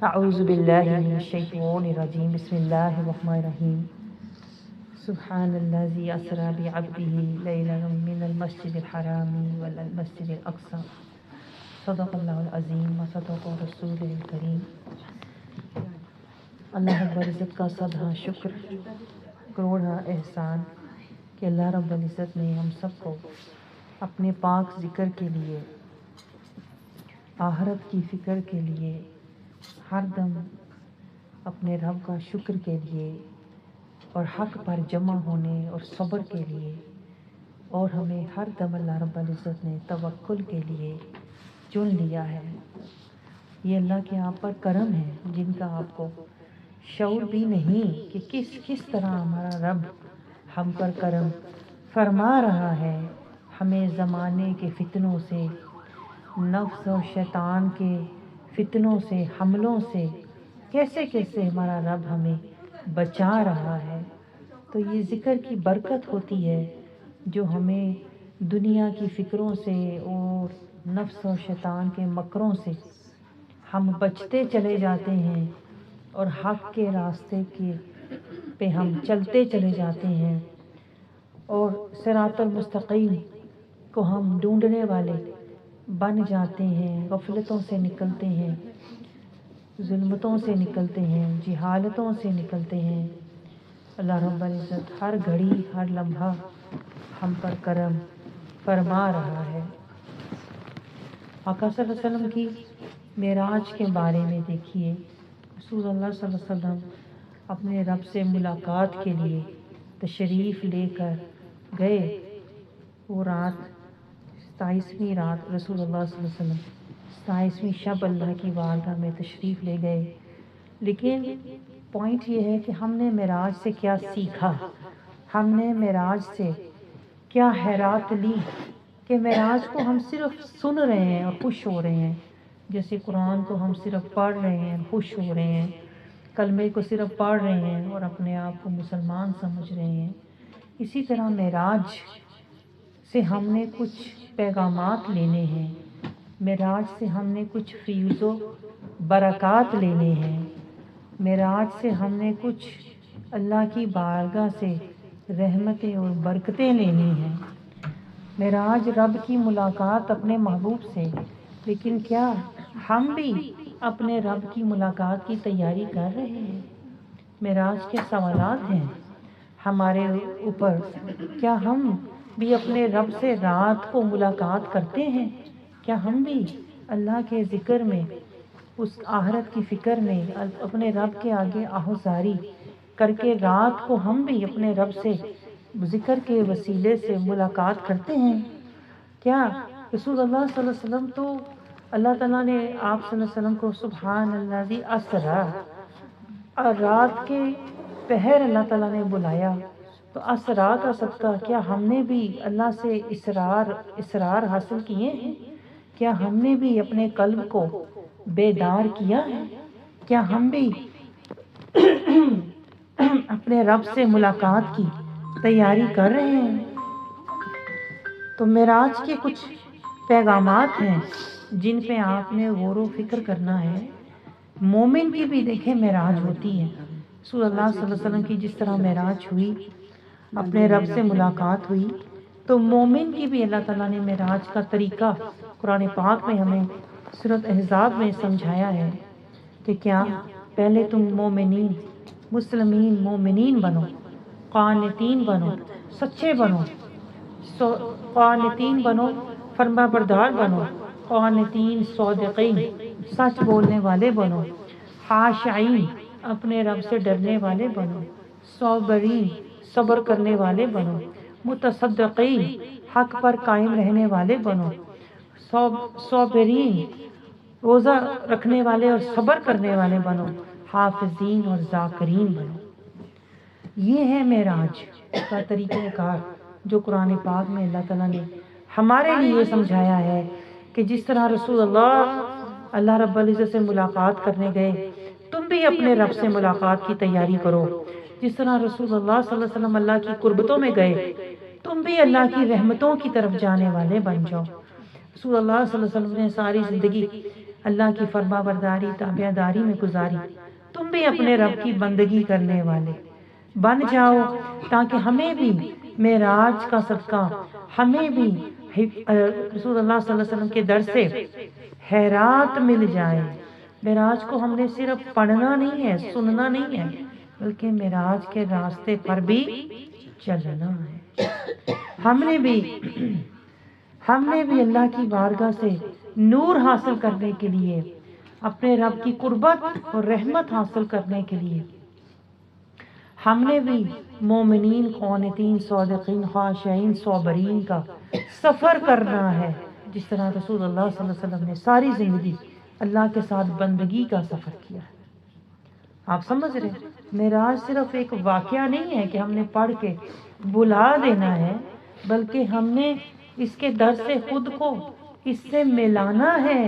اعوذ باللہ من الشیطان الرجیم بسم اللہ الرحمن الرحیم سبحان الذی اسری بعبده لیلا من المسجد الحرام والى المسجد الاقصى صدق اللہ العظیم و صدق رسولہ الکریم۔ اللہ رب العزت کا صدہ شکر کروڑا احسان کہ اللہ رب العزت نے ہم سب کو اپنے پاک ذکر کے لیے، آخرت کی فکر کے لیے، ہر دم اپنے رب کا شکر کے لیے اور حق پر جمع ہونے اور صبر کے لیے، اور ہمیں ہر دم اللہ رب العزت نے توکل کے لیے چن لیا ہے۔ یہ اللہ کے آپ پر کرم ہے جن کا آپ کو شعور بھی نہیں کہ کس طرح ہمارا رب ہم پر کرم فرما رہا ہے، ہمیں زمانے کے فتنوں سے، نفس اور شیطان کے فتنوں سے، حملوں سے کیسے کیسے ہمارا رب ہمیں بچا رہا ہے۔ تو یہ ذکر کی برکت ہوتی ہے جو ہمیں دنیا کی فکروں سے اور نفس اور شیطان کے مکروں سے ہم بچتے چلے جاتے ہیں اور حق کے راستے پہ ہم چلتے چلے جاتے ہیں اور صراط المستقیم کو ہم ڈھونڈنے والے بن جاتے ہیں، غفلتوں سے نکلتے ہیں، ظلمتوں سے نکلتے ہیں، جہالتوں سے نکلتے ہیں۔ اللہ رب العزت ہر گھڑی ہر لمحہ ہم پر کرم فرما رہا ہے۔ آقا صلی اللہ علیہ وسلم کی معراج کے بارے میں دیکھیے، رسول اللہ صلی اللہ علیہ وسلم اپنے رب سے ملاقات کے لیے تشریف لے کر گئے۔ وہ رات 27ویں رات رسول اللہ صلی اللہ علیہ وسلم 27ویں شب اللہ کی بارگاہ میں تشریف لے گئے۔ لیکن پوائنٹ یہ ہے کہ ہم نے معراج سے کیا سیکھا، ہم نے معراج سے کیا حیرات لی کہ معراج کو ہم صرف سن رہے ہیں اور خوش ہو رہے ہیں، جیسے قرآن کو ہم صرف پڑھ رہے ہیں اور خوش ہو رہے ہیں، کلمے کو صرف پڑھ رہے ہیں اور اپنے آپ کو مسلمان سمجھ رہے ہیں۔ اسی طرح معراج سے ہم نے کچھ پیغامات لینے ہیں، معراج سے ہم نے کچھ فیض و برکات لینے ہیں، معراج سے ہم نے کچھ اللہ کی بارگاہ سے رحمتیں اور برکتیں لینی ہیں۔ معراج رب کی ملاقات اپنے محبوب سے، لیکن کیا ہم بھی اپنے رب کی ملاقات کی تیاری کر رہے ہیں؟ معراج کے سوالات ہیں ہمارے اوپر، کیا ہم بھی اپنے رب سے رات کو ملاقات کرتے ہیں؟ کیا ہم بھی اللہ کے ذکر میں، اس آخرت کی فکر میں اپنے رب کے آگے آہوزاری کر کے رات کو ہم بھی اپنے رب سے ذکر کے وسیلے سے ملاقات کرتے ہیں؟ کیا رسول اللہ صلی اللہ علیہ وسلم تو اللہ تعالیٰ نے آپ صلی اللہ علیہ وسلم کو سبحان الذی اسری، اور رات کے پہر اللہ تعالیٰ نے بلایا، تو اسرا کا صدقہ کیا ہم نے بھی اللہ سے اسرار حاصل کیے ہیں؟ کیا ہم نے بھی اپنے قلب کو بیدار کیا ہے؟ کیا ہم بھی اپنے رب سے ملاقات کی تیاری کر رہے ہیں؟ تو معراج کے کچھ پیغامات ہیں جن پہ آپ نے غور و فکر کرنا ہے۔ مومن کی بھی دیکھیں معراج ہوتی ہے، رسول اللہ صلی اللہ علیہ وسلم کی جس طرح معراج ہوئی، اپنے رب سے ملاقات ہوئی، تو مومن کی بھی اللہ تعالیٰ نے معراج کا طریقہ قرآن پاک میں ہمیں سورۃ احزاب میں سمجھایا ہے کہ کیا پہلے تم مومنین، مسلمین، مومنین بنو، قانتین بنو، سچے بنو، قانتین بنو، فرما بردار بنو، قانتین صادقین، سچ بولنے والے بنو، خاشعین، اپنے رب سے ڈرنے والے بنو، صابرین، صبر کرنے والے بنو، متصدقین، حق پر قائم رہنے والے بنو، صابرین، روزہ رکھنے والے اور صبر کرنے والے بنو، حافظین اور ذاکرین بنو۔ یہ ہے معراج کا طریقہ کار جو قرآن پاک میں اللہ تعالیٰ نے ہمارے لیے سمجھایا ہے کہ جس طرح رسول اللہ رب العزت سے ملاقات کرنے گئے، تم بھی اپنے رب سے ملاقات کی تیاری کرو۔ جس طرح رسول اللہ صلی اللہ علیہ وسلم اللہ کی قربتوں میں گئے، تم بھی اللہ کی رحمتوں کی طرف جانے والے بن جاؤ۔ رسول اللہ صلی اللہ علیہ وسلم نے ساری زندگی اللہ کی فرما برداری تابع داری میں گزاری، تم بھی اپنے رب کی بندگی کرنے والے بن جاؤ، تاکہ ہمیں بھی معراج کا صدقہ، ہمیں بھی رسول اللہ صلی اللہ علیہ وسلم کے در سے خیرات مل جائے۔ معراج کو ہم نے صرف پڑھنا نہیں ہے، سننا نہیں ہے، بلکہ معراج کے راستے پر بھی چلنا ہے۔ ہم نے بھی اللہ کی بارگاہ سے نور حاصل کرنے کے لیے، اپنے رب کی قربت اور رحمت حاصل کرنے کے لیے، ہم نے بھی مومنین، قانتین، صادقین، خاشعین، صابرین کا سفر کرنا ہے، جس طرح رسول اللہ صلی اللہ علیہ وسلم نے ساری زندگی اللہ کے ساتھ بندگی کا سفر کیا ہے۔ آپ سمجھ رہے ہیں؟ معراج صرف ایک واقعہ نہیں ہے کہ ہم نے پڑھ کے بلا دینا ہے، بلکہ ہم نے اس کے در سے خود کو اس سے ملانا ہے۔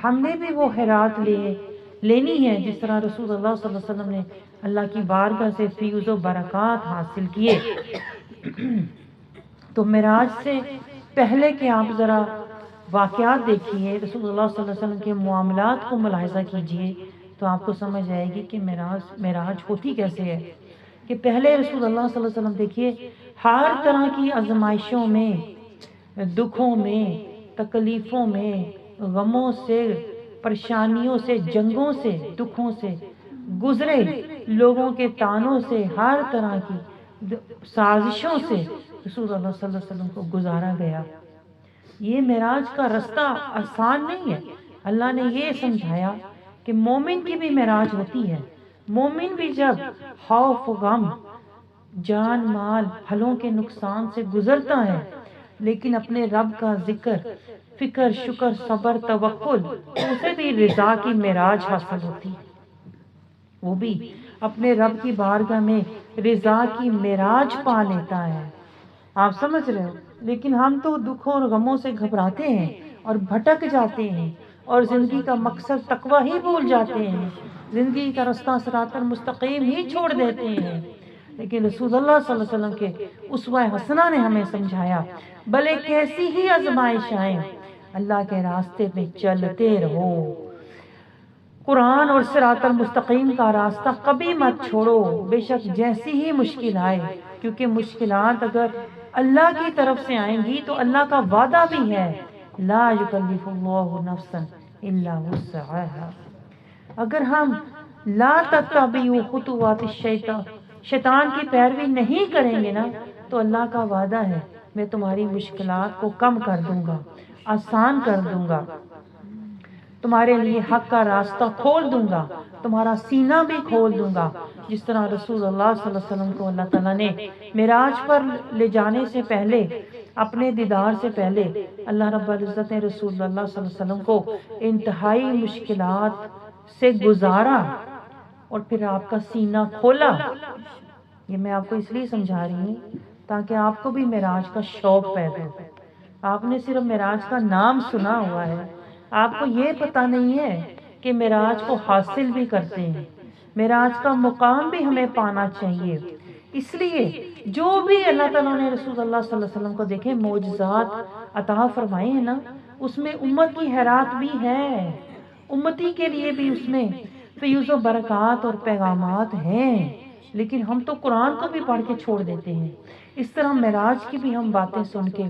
ہم نے بھی وہ خیرات لینی ہے، جس طرح رسول اللہ صلی اللہ علیہ وسلم نے اللہ کی بارگاہ سے فیض و برکات حاصل کیے۔ تو معراج سے پہلے کہ آپ ذرا واقعات دیکھیے، رسول اللہ صلی اللہ علیہ وسلم کے معاملات کو ملاحظہ کیجئے، تو آپ کو سمجھ آئے گی کہ معراج ہوتی کیسے ہے۔ کہ پہلے رسول اللہ صلی اللہ علیہ وسلم دیکھیے، ہر طرح کی آزمائشوں میں، دکھوں میں، تکلیفوں میں، غموں سے، پریشانیوں سے، جنگوں سے، دکھوں سے گزرے، لوگوں کے تانوں سے، ہر طرح کی سازشوں سے رسول اللہ صلی اللہ علیہ وسلم کو گزارا گیا۔ یہ معراج کا رستہ آسان نہیں ہے۔ اللہ نے یہ سمجھایا کہ مومن کی بھی معراج ہوتی ہے۔ مومن بھی جب خوف و غم، جان مال، پھلوں کے نقصان سے گزرتا ہے، لیکن اپنے رب کا ذکر، فکر، شکر، صبر، توکل، اسے بھی رضا کی معراج حاصل ہوتی ہے۔ وہ بھی اپنے رب کی بارگاہ میں رضا کی معراج پا لیتا ہے۔ آپ سمجھ رہے ہو؟ لیکن ہم تو دکھوں اور غموں سے گھبراتے ہیں اور بھٹک جاتے ہیں، اور زندگی کا مقصد تقوی ہی بھول جاتے ہیں، زندگی کا رستہ صراط المستقیم ہی چھوڑ دیتے ہیں۔ لیکن رسول اللہ صلی اللہ علیہ وسلم کے اسوہ حسنہ نے ہمیں سمجھایا، بھلے کیسی ہی آزمائش آئیں، اللہ کے راستے میں چلتے رہو، قرآن اور صراط المستقیم کا راستہ کبھی مت چھوڑو، بے شک جیسی ہی مشکل آئے، کیونکہ مشکلات اگر اللہ کی طرف سے آئیں گی تو اللہ کا وعدہ بھی ہے، لا یکلف اللہ نفسا الا وسعہا۔ اگر ہم لا تتبعوا خطوات الشیطان، شیطان کی پیروی نہیں کریں گے نا، تو اللہ کا وعدہ ہے میں تمہاری مشکلات کو کم کر دوں گا، آسان کر دوں گا، تمہارے لیے حق کا راستہ کھول دوں گا، تمہارا سینہ بھی کھول دوں گا۔ جس طرح رسول اللہ صلی اللہ علیہ وسلم کو اللہ تعالیٰ نے معراج پر لے جانے سے پہلے، اپنے دیدار سے پہلے، اللہ رب العزت نے رسول اللہ صلی اللہ علیہ وسلم کو انتہائی مشکلات سے گزارا اور پھر آپ کا سینہ کھولا۔ یہ میں آپ کو اس لیے سمجھا رہی ہوں تاکہ آپ کو بھی معراج کا شوق پیدا ہو۔ آپ نے صرف معراج کا نام سنا ہوا ہے، آپ کو یہ پتہ نہیں ہے کہ معراج کو حاصل بھی کرتے ہیں، معراج کا مقام بھی ہمیں پانا چاہیے۔ اس لیے جو بھی اللہ تعالیٰ نے رسول اللہ صلی اللہ علیہ وسلم کو دیکھیں معجزات عطا فرمائے ہیں نا، اس میں امت کی خیرات بھی ہے، امتی کے لیے بھی اس میں فیض و برکات اور پیغامات ہیں، لیکن ہم تو قرآن کو بھی پڑھ کے چھوڑ دیتے ہیں، اس طرح معراج کی بھی ہم باتیں سن کے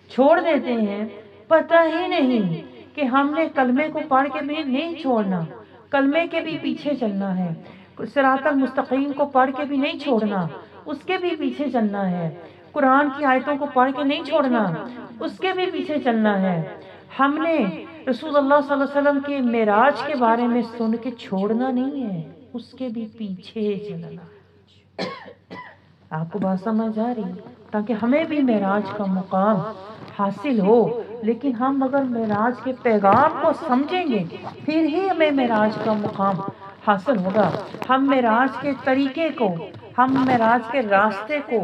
چھوڑ دیتے ہیں۔ پتہ ہی نہیں کہ ہم نے کلمے کو پڑھ کے بھی نہیں چھوڑنا، کلمے کے بھی پیچھے چلنا ہے، صراط المستقیم کو پڑھ کے بھی نہیں چھوڑنا، اس کے بھی پیچھے چلنا ہے، قرآن کی آیتوں کو پڑھ کے نہیں چھوڑنا، اس کے بھی پیچھے چلنا ہے۔ ہم نے رسول اللہ صلی اللہ علیہ وسلم کے معراج کے بارے میں سن کے چھوڑنا نہیں ہے، اس کے بھی پیچھے چلنا ہے۔ آپ کو بات سمجھ آ رہی؟ تاکہ ہمیں بھی معراج کا مقام حاصل ہو۔ لیکن ہم اگر معراج کے پیغام کو سمجھیں گے پھر ہی ہمیں معراج کا مقام حاصل ہوگا۔ ہم معراج کے طریقے کو، ہم معراج کے راستے کو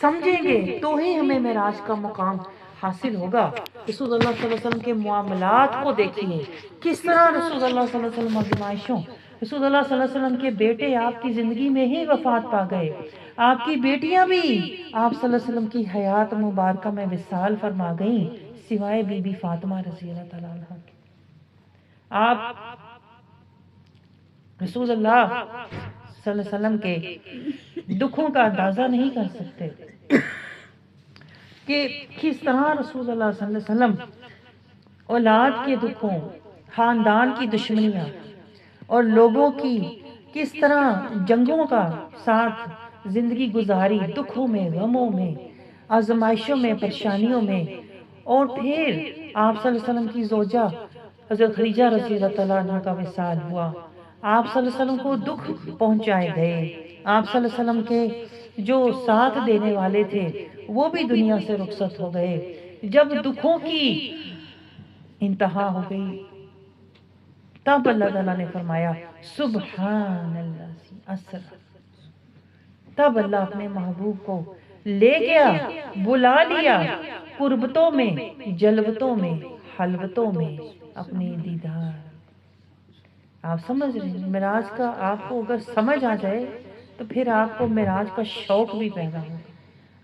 سمجھیں گے تو ہی ہمیں معراج کا مقام حاصل ہوگا۔ رسول اللہ صلی اللہ علیہ وسلم کے معاملات کو دیکھیے، کس طرح رسول اللہ صلی اللہ علیہ وسلم آزمائشوں، رسول اللہ صلی اللہ علیہ وسلم کے بیٹے آپ کی زندگی میں ہی وفات پا گئے، آپ کی بیٹیاں بھی آپ صلی اللہ علیہ وسلم کی حیات مبارکہ میں وصال فرما گئیں، سوائے بی بی فاطمہ رضی اللہ تعالیٰ عنہ کی۔ آپ رسول اللہ صلی اللہ علیہ وسلم کے دکھوں کا اندازہ نہیں کر سکتے کہ کس طرح رسول اللہ صلی اللہ علیہ وسلم اولاد کے دکھوں، خاندان کی دشمنیاں اور لوگوں کی کس طرح جنگوں کا ساتھ زندگی گزاری، دکھوں میں، غموں میں، آزمائشوں میں، پریشانیوں میں. اور پھر آپ صلی اللہ علیہ وسلم کی زوجہ حضرت خدیجہ رضی اللہ تعالیٰ عنہ کا وصال ہوا. آپ صلی اللہ علیہ وسلم کو دکھ پہنچائے گئے. آپ صلی اللہ علیہ وسلم کے جو ساتھ دینے والے تھے وہ بھی دنیا سے رخصت ہو گئے. جب دکھوں کی انتہا ہو گئی تب اللہ تعالیٰ نے فرمایا سبحان اللہ اسرا. تب اللہ اپنے محبوب کو لے گیا، بلا لیا قربتوں میں، جلوتوں میں، حلوتوں میں اپنے دیدار. آپ سمجھ رہے ہیں معراج کا؟ آپ کو اگر سمجھ آ جائے تو پھر آپ کو معراج کا شوق بھی پیدا ہو،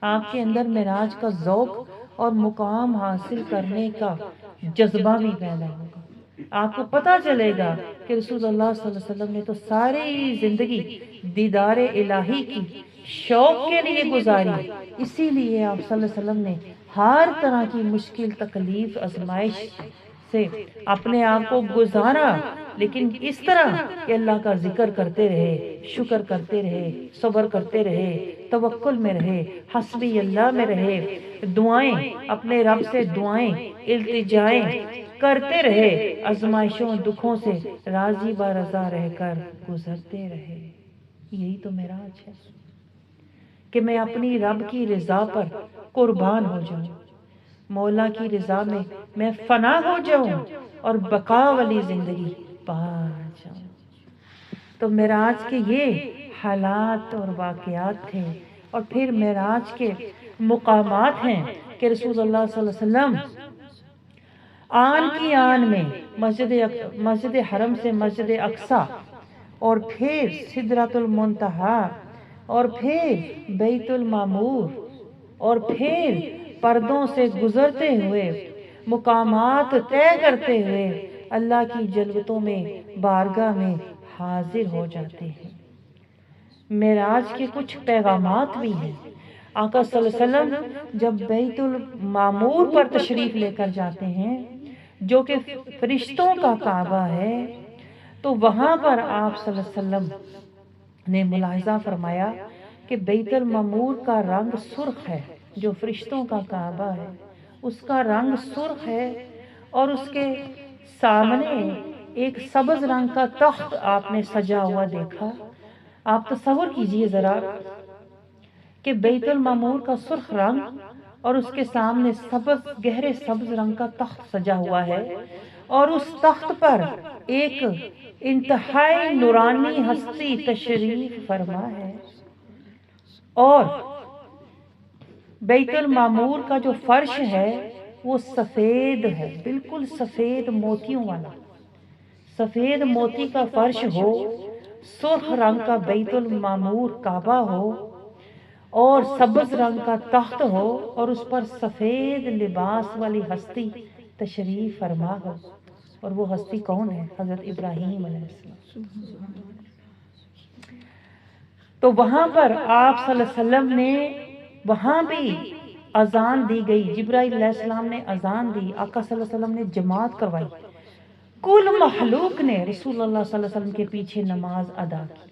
آپ کے اندر معراج کا ذوق اور مقام حاصل کرنے کا جذبہ بھی پیدا ہوگا. آپ کو پتہ چلے گا کہ رسول اللہ صلی اللہ علیہ وسلم نے تو ساری زندگی دیدار الہی کی شوق کے لیے گزاری. اسی لیے آپ صلی اللہ علیہ وسلم نے ہر طرح کی مشکل، تکلیف، آزمائش سے اپنے آپ کو گزارا، لیکن اس طرح کہ اللہ کا ذکر کرتے رہے، شکر کرتے رہے، صبر کرتے رہے، توکل میں رہے، حسبی اللہ میں رہے، دعائیں اپنے رب سے دعائیں التجائیں کرتے رہے، آزمائشوں دکھوں سے راضی با رضا رہ کر گزرتے رہے. یہی تو معراج ہے کہ میں اپنی رب کی رضا پر قربان ہو جاؤں، مولا کی رضا میں فنا ہو جاؤں اور بقا والی زندگی پا جاؤں. تو معراج کے یہ حالات اور واقعات تھے. اور پھر معراج کے مقامات ہیں کہ رسول اللہ صلی اللہ علیہ وسلم آن کی آن میں مسجد حرم سے مسجد اقصی اور پھر سدرۃ المنتہا اور پھر بیت المعمور اور پھر پردوں سے گزرتے ہوئے مقامات طے کرتے ہوئے اللہ کی جلوتوں میں بارگاہ میں حاضر ہو جاتے ہیں. معراج کے کچھ پیغامات بھی ہیں. آقا صلی اللہ علیہ وسلم جب بیت المعمور پر تشریف لے کر جاتے ہیں جو کہ فرشتوں کا کعبہ ہے، تو وہاں پر آپ صلی اللہ علیہ وسلم نے ملاحظہ فرمایا کہ بیت المعمور کا رنگ سرخ ہے. جو فرشتوں کا کعبہ ہے اس کا رنگ سرخ ہے، اور اس کے سامنے ایک سبز رنگ کا تخت آپ نے سجا ہوا دیکھا. آپ تصور کیجئے ذرا کہ بیت المعمور کا سرخ رنگ اور اس کے سامنے گہرے سبز رنگ کا تخت سجا ہوا ہے، اور اس تخت پر ایک انتہائی نورانی ہستی تشریف فرما ہے. اور بیت المعمور کا جو فرش ہے وہ سفید ہے، بالکل سفید موتیوں والا. سفید موتی کا فرش ہو، سرخ رنگ کا بیت المعمور کعبہ ہو اور سبز رنگ کا تخت ہو، اور اس پر سفید لباس والی ہستی تشریف فرما ہو. اور وہ ہستی کون ہے؟ حضرت ابراہیم علیہ السلام. تو وہاں پر آپ صلی اللہ علیہ وسلم نے وہاں بھی اذان دی گئی. جبرائیل علیہ السلام نے اذان دی، آقا صلی اللہ علیہ وسلم نے جماعت کروائی، کل مخلوق نے رسول اللہ صلی اللہ علیہ وسلم کے پیچھے نماز ادا کی.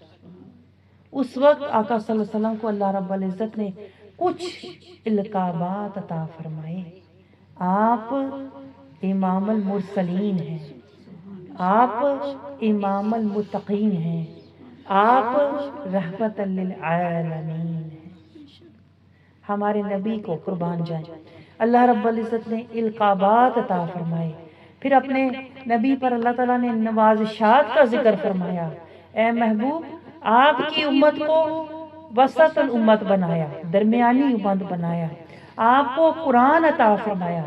اس وقت آقا صلی اللہ علیہ وسلم کو اللہ رب العزت نے کچھ القابات عطا فرمائے. آپ امام المرسلین ہیں، آپ امام المتقین ہیں، آپ رحمت للعالمین ہیں. ہمارے نبی کو قربان جائیں اللہ رب العزت نے القابات عطا فرمائے. پھر اپنے نبی پر اللہ تعالیٰ نے نوازشات کا ذکر فرمایا. اے محبوب، آپ کی امت کو وسط الامت بنایا، درمیانی امت بنایا. آپ کو قرآن عطا فرمایا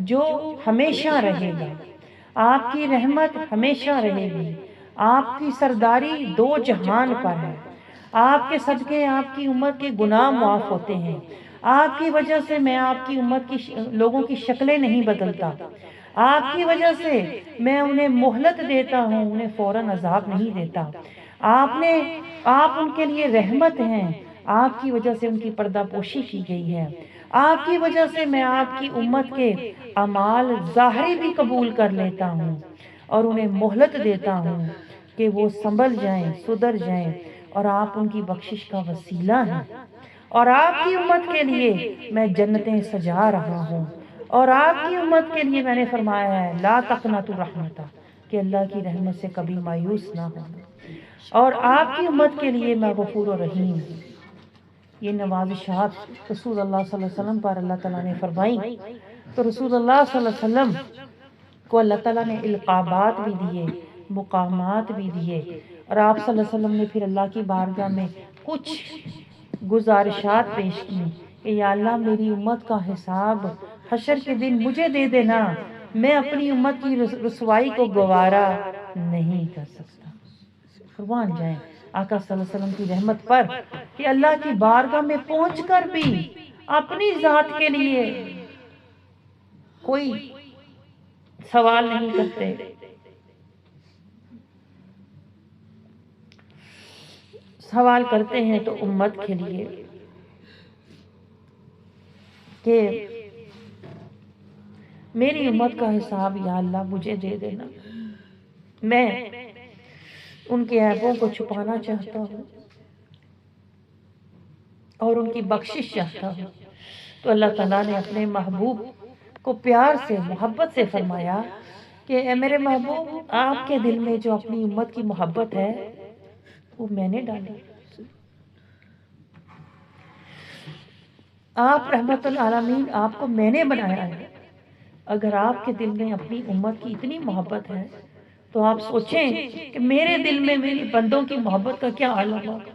جو ہمیشہ رہے گا. آپ کی رحمت ہمیشہ رہے گی. آپ کی سرداری دو جہان پر ہے. آپ کے صدقے آپ کی امت کے گناہ معاف ہوتے ہیں. آپ کی وجہ سے میں آپ کی امت کی لوگوں کی شکلیں نہیں بدلتا. آپ کی وجہ سے میں انہیں مہلت دیتا ہوں، انہیں فوراً عذاب نہیں دیتا۔ آپ ان کے لیے رحمت ہیں، آپ کی وجہ سے ان کی پردہ پوشی کی گئی ہے۔ آپ کی وجہ سے میں آپ کی امت کے اعمال ظاہری بھی قبول کر لیتا ہوں اور انہیں مہلت دیتا ہوں کہ وہ سنبھل جائیں، سدھر جائیں، اور آپ ان کی بخشش کا وسیلہ ہیں۔ اور آپ کی امت کے لیے میں جنتیں سجا رہا ہوں، اور آپ کی امت کے لیے میں نے فرمایا ہے لا تقنطوا رحمتہ، کہ اللہ کی رحمت سے کبھی مایوس نہ ہو، اور آپ کی امت کے لیے میں غفور و رحیم ہوں۔ یہ نوازشات رسول اللہ صلی اللہ علیہ وسلم پر اللہ تعالیٰ نے فرمائی، تو رسول اللہ صلی اللہ علیہ وسلم کو اللہ تعالیٰ نے القابات بھی دیے، مقامات بھی دیے، اور آپ صلی اللہ علیہ وسلم نے پھر اللہ کی بارگاہ میں کچھ گزارشات پیش کی کہ یا اللہ میری امت کا حساب حشر کے دن مجھے دے دینا، میں اپنی امت کی رسوائی کو گوارا نہیں کر سکتا۔ قربان جائیں آقا صلی اللہ علیہ وسلم کی رحمت پر کہ اللہ کی بارگاہ میں پہنچ کر بھی اپنی ذات کے لیے کوئی سوال نہیں کرتے، سوال کرتے ہیں تو امت کے لیے کہ میری امت کا حساب یا اللہ مجھے دے دینا، میں ان کے عیبوں کو چھپانا چاہتا ہوں اور ان کی بخشش چاہتا ہوں۔ تو اللہ تعالیٰ نے اپنے محبوب کو پیار سے، محبت سے فرمایا کہ اے میرے محبوب، آپ کے دل میں جو اپنی امت کی محبت ہے وہ میں نے ڈالی، آپ رحمت العالمین، آپ کو میں نے بنایا ہے۔ اگر آپ کے دل میں اپنی امت کی اتنی محبت ہے تو آپ سوچیں کہ میرے دل میں میری بندوں کی محبت کا کیا عالم ہوگا۔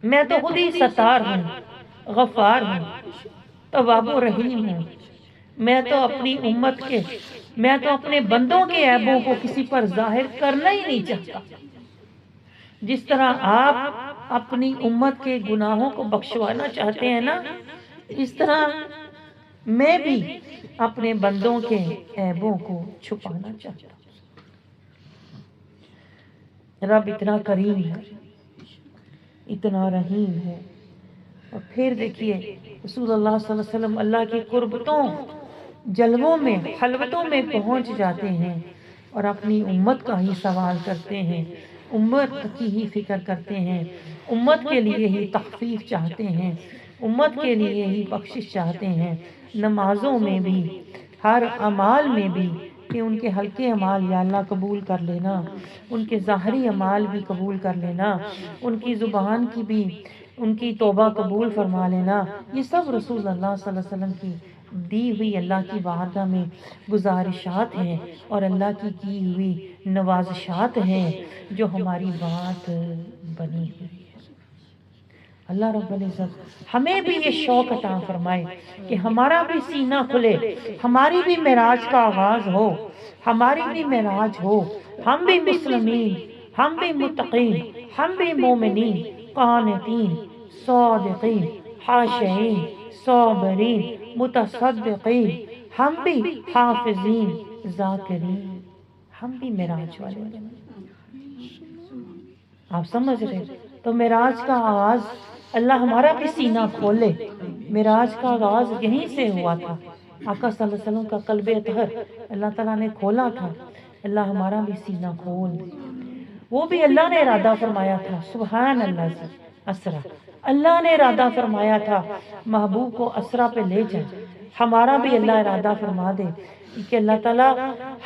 میں تو خود ہی ستار ہوں، غفار ہوں، تواب و رحیم ہوں۔ میں تو اپنے بندوں کے عیبوں کو کسی پر ظاہر کرنا ہی نہیں چاہتا۔ جس طرح آپ اپنی امت کے گناہوں کو بخشوانا چاہتے ہیں نا، اس طرح میں بھی اپنے بندوں کے عیبوں کو چھپانا چاہتا ہوں۔ رب اتنا کریم ہے، اتنا رحیم ہے۔ اور پھر دیکھیے رسول اللہ صلی اللہ علیہ وسلم اللہ کی قربتوں، جلووں میں، خلوتوں میں پہنچ جاتے ہیں اور اپنی امت کا ہی سوال کرتے ہیں، امت کی ہی فکر کرتے ہیں، امت کے لیے ہی تخفیف چاہتے ہیں، امت کے لیے ہی بخشش چاہتے ہیں۔ نمازوں میں بھی، ہر اعمال میں بھی کہ ان کے ہلکے اعمال یا اللہ قبول کر لینا، ان کے ظاہری اعمال بھی قبول کر لینا، ان کی زبان کی بھی ان کی توبہ قبول فرما لینا، یہ سب رسول اللہ صلی اللہ علیہ وسلم کی دی ہوئی اللہ کی بارگاہ میں گزارشات ہیں اور اللہ کی ہوئی نوازشات ہیں جو ہماری بات بنی ہوئی ہے۔ اللہ رب العزت ہمیں بھی یہ شوق عطا فرمائے کہ ہمارا بھی سینہ کھلے، ہماری بھی معراج کا آغاز ہو، ہماری بھی معراج ہو، ہم بھی مسلمین، ہم بھی متقین، ہم بھی مومنین، قانتین، صادقین، خاشعین، صابرین، متصدقین، ہم بھی حافظین، ذاکرین، ہم بھی معراج والے بنیں۔ آپ سمجھ رہے؟ تو معراج کا آغاز اللہ ہمارا بھی سینہ کھولے۔ معراج کا آغاز یہیں سے ہوا تھا، آقا صلی اللہ علیہ وسلم کا قلب اطہر اللہ تعالیٰ نے کھولا تھا۔ اللہ ہمارا بھی سینہ کھول دے۔ وہ بھی اللہ نے ارادہ فرمایا تھا، سبحان اللہ سے اسرا، اللہ نے ارادہ فرمایا تھا محبوب کو اسرا پہ لے جائے۔ ہمارا بھی اللہ ارادہ فرما دے کہ اللہ تعالیٰ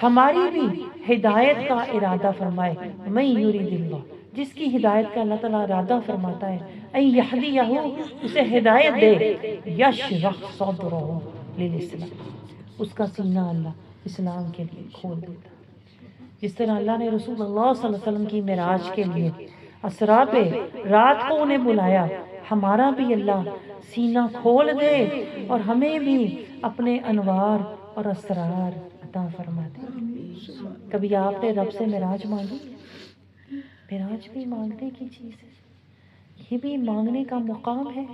ہماری بھی ہدایت کا ارادہ فرمائے۔ من یرید اللہ، جس کی ہدایت کا اللہ تعالیٰ ارادہ فرماتا ہے، ان یہدیہ، اسے ہدایت دے، یشرح صدرہ للاسلام، اس کا سینہ اللہ اسلام کے لیے کھول دیتا ہے۔ جس طرح اللہ نے رسول اللہ صلی اللہ علیہ وسلم کی معراج کے لیے اسرا پہ رات کو انہیں بلایا، ہمارا بھی اللہ سینہ کھول دے اور ہمیں بھی اپنے انوار اور اسرار عطا فرما دے۔ کبھی آپ نے رب سے معراج مانگی؟ معراج بھی مانگنے کی چیز ہے، یہ بھی مانگنے کا مقام ہے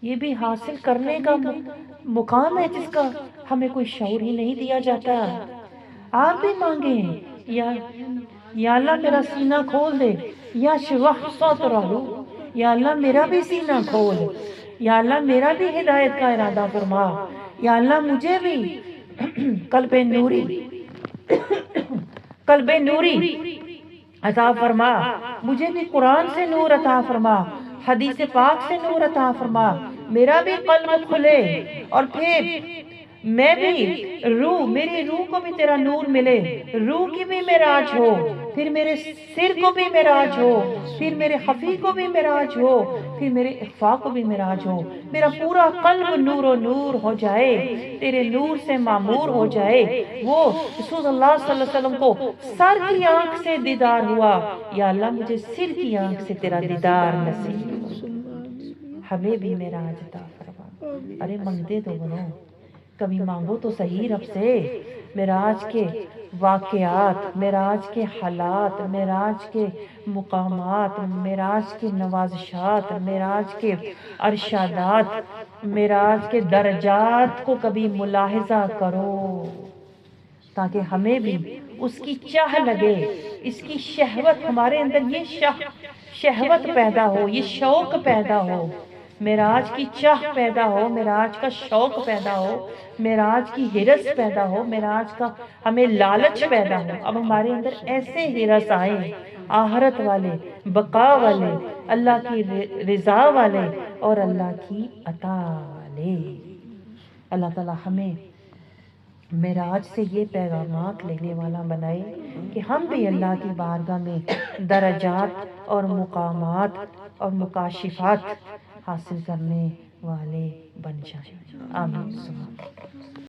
یہ بھی حاصل کرنے کا مقام ہے جس کا ہمیں کوئی شعور ہی نہیں دیا جاتا۔ آپ بھی مانگیں، یا اللہ میرا سینہ کھول دے، یا شرح صدرہ، یا اللہ میرا بھی سینہ کھول، یا اللہ میرا بھی ہدایت کا ارادہ فرما، یا اللہ مجھے بھی قلب نوری قلب نوری عطا فرما، مجھے بھی قرآن سے نور عطا فرما، حدیث پاک سے نور عطا فرما، میرا بھی قلب کھلے، اور پھر میں بھی میری روح کو بھی تیرا نور ملے، روح کی بھی معراج ہو، پھر میرے سر کو بھی معراج ہو، پھر میرے خفی کو بھی معراج ہو، پھر میرے اخفا کو بھی معراج ہو، میرا پورا قلب نور و نور ہو جائے، تیرے نور سے معمور ہو جائے۔ وہ رسول اللہ صلی اللہ علیہ وسلم کو سر کی آنکھ سے دیدار ہوا، یا اللہ مجھے سر کی آنکھ سے تیرا دیدار نصیب، ہمیں بھی معراج عطا فرما۔ ارے منگتے تو بنو، کبھی مانگو تو صحیح رب سے، معراج کے واقعات، معراج کے حالات، معراج کے مقامات، معراج کے نوازشات، معراج کے ارشادات، معراج کے درجات کو کبھی ملاحظہ کرو، تاکہ ہمیں بھی اس کی چاہ لگے، اس کی شہوت ہمارے اندر، یہ شہوت پیدا ہو، یہ شوق پیدا ہو، معراج کی چاہ پیدا ہو، معراج کا شوق پیدا ہو، معراج کی ہرس پیدا ہو، معراج کا ہمیں لالچ پیدا ہو۔ اب ہمارے اندر ایسے ہرس آئے، آخرت والے، بقا والے، اللہ کی رضا والے اور اللہ کی عطا والے۔ اللہ تعالی ہمیں معراج سے یہ پیغامات لینے والا بنائے کہ ہم بھی اللہ کی بارگاہ میں درجات اور مقامات اور مکاشفات حاصل کرنے والے بن جائیں۔ آمین۔